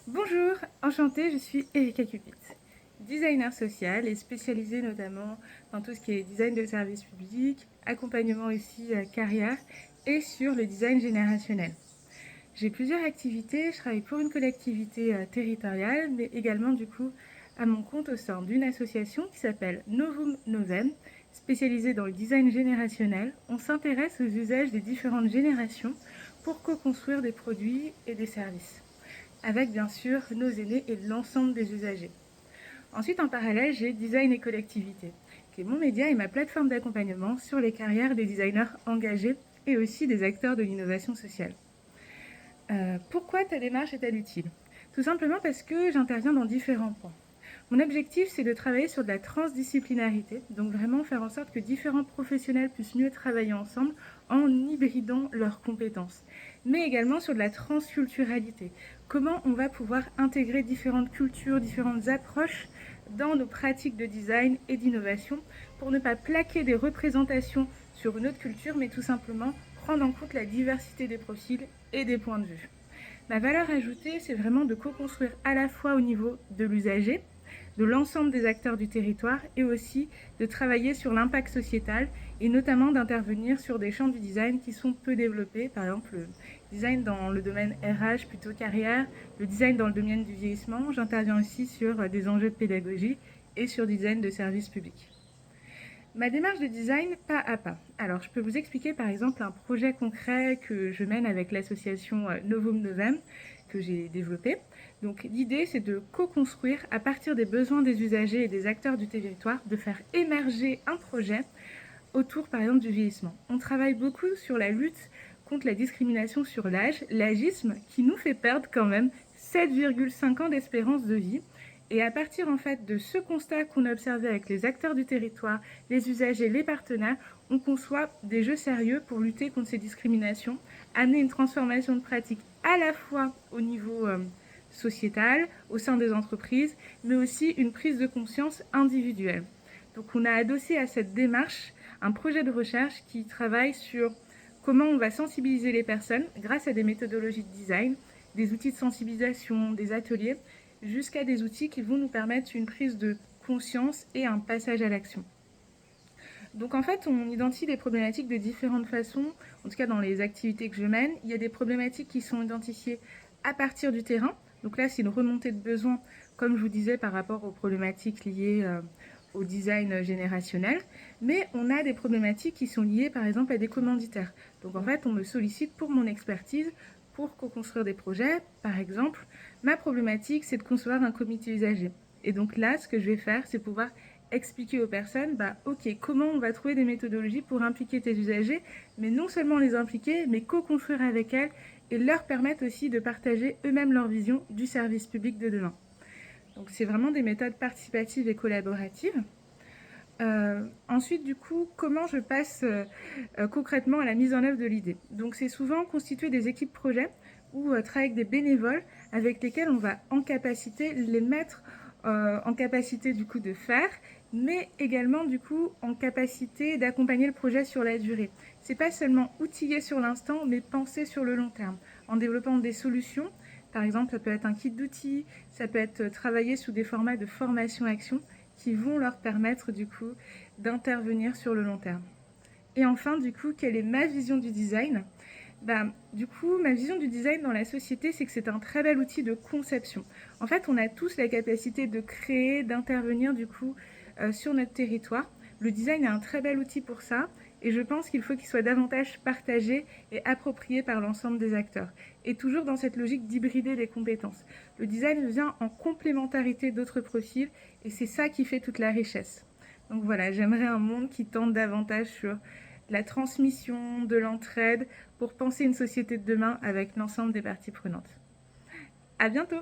Bonjour, enchantée, je suis Erika Cupit, designer social et spécialisée notamment dans tout ce qui est design de services publics, accompagnement aussi carrière et sur le design générationnel. J'ai plusieurs activités, je travaille pour une collectivité territoriale, mais également du coup à mon compte au sein d'une association qui s'appelle Novum Novem, spécialisée dans le design générationnel. On s'intéresse aux usages des différentes générations pour co-construire des produits et des services, avec bien sûr nos aînés et l'ensemble des usagers. Ensuite, en parallèle, j'ai Design et Collectivité, qui est mon média et ma plateforme d'accompagnement sur les carrières des designers engagés et aussi des acteurs de l'innovation sociale. Pourquoi ta démarche est-elle utile? Tout simplement parce que j'interviens dans différents points. Mon objectif, c'est de travailler sur de la transdisciplinarité, donc vraiment faire en sorte que différents professionnels puissent mieux travailler ensemble en hybridant leurs compétences, mais également sur de la transculturalité. Comment on va pouvoir intégrer différentes cultures, différentes approches dans nos pratiques de design et d'innovation pour ne pas plaquer des représentations sur une autre culture, mais tout simplement prendre en compte la diversité des profils et des points de vue. Ma valeur ajoutée, c'est vraiment de co-construire à la fois au niveau de l'usager, de l'ensemble des acteurs du territoire et aussi de travailler sur l'impact sociétal et notamment d'intervenir sur des champs du design qui sont peu développés, par exemple le design dans le domaine RH plutôt carrière, le design dans le domaine du vieillissement. J'interviens aussi sur des enjeux de pédagogie et sur du design de services publics. Ma démarche de design pas à pas. Alors, je peux vous expliquer par exemple un projet concret que je mène avec l'association Novum Novem que j'ai développé. Donc, l'idée, c'est de co-construire à partir des besoins des usagers et des acteurs du territoire, de faire émerger un projet autour par exemple du vieillissement. On travaille beaucoup sur la lutte contre la discrimination sur l'âge, l'agisme qui nous fait perdre quand même 7,5 ans d'espérance de vie. Et à partir en fait de ce constat qu'on a observé avec les acteurs du territoire, les usagers, les partenaires, on conçoit des jeux sérieux pour lutter contre ces discriminations, amener une transformation de pratique à la fois au niveau sociétal, au sein des entreprises, mais aussi une prise de conscience individuelle. Donc on a adossé à cette démarche un projet de recherche qui travaille sur comment on va sensibiliser les personnes grâce à des méthodologies de design, des outils de sensibilisation, des ateliers, jusqu'à des outils qui vont nous permettre une prise de conscience et un passage à l'action. Donc en fait, on identifie des problématiques de différentes façons, en tout cas dans les activités que je mène. Il y a des problématiques qui sont identifiées à partir du terrain. Donc là, c'est une remontée de besoins, comme je vous disais, par rapport aux problématiques liées au design générationnel. Mais on a des problématiques qui sont liées, par exemple, à des commanditaires. Donc en fait, on me sollicite pour mon expertise, pour co-construire des projets. Par exemple, ma problématique, c'est de concevoir un comité usager. Et donc là, ce que je vais faire, c'est pouvoir expliquer aux personnes, ok, comment on va trouver des méthodologies pour impliquer tes usagers, mais non seulement les impliquer, mais co-construire avec elles et leur permettre aussi de partager eux-mêmes leur vision du service public de demain. Donc c'est vraiment des méthodes participatives et collaboratives. Ensuite, du coup, comment je passe concrètement à la mise en œuvre de l'idée? Donc c'est souvent constituer des équipes projets ou travailler avec des bénévoles avec lesquels on va en capacité les mettre en capacité du coup de faire, mais également du coup en capacité d'accompagner le projet sur la durée. C'est pas seulement outiller sur l'instant, mais penser sur le long terme, en développant des solutions. Par exemple, ça peut être un kit d'outils, ça peut être travailler sous des formats de formation-action qui vont leur permettre du coup d'intervenir sur le long terme. Et enfin, du coup, quelle est ma vision du design? Du coup, ma vision du design dans la société, c'est que c'est un très bel outil de conception. En fait, on a tous la capacité de créer, d'intervenir du coup sur notre territoire. Le design est un très bel outil pour ça et je pense qu'il faut qu'il soit davantage partagé et approprié par l'ensemble des acteurs. Et toujours dans cette logique d'hybrider les compétences. Le design vient en complémentarité d'autres profils et c'est ça qui fait toute la richesse. Donc voilà, j'aimerais un monde qui tente davantage sur la transmission, de l'entraide, pour penser une société de demain avec l'ensemble des parties prenantes. À bientôt!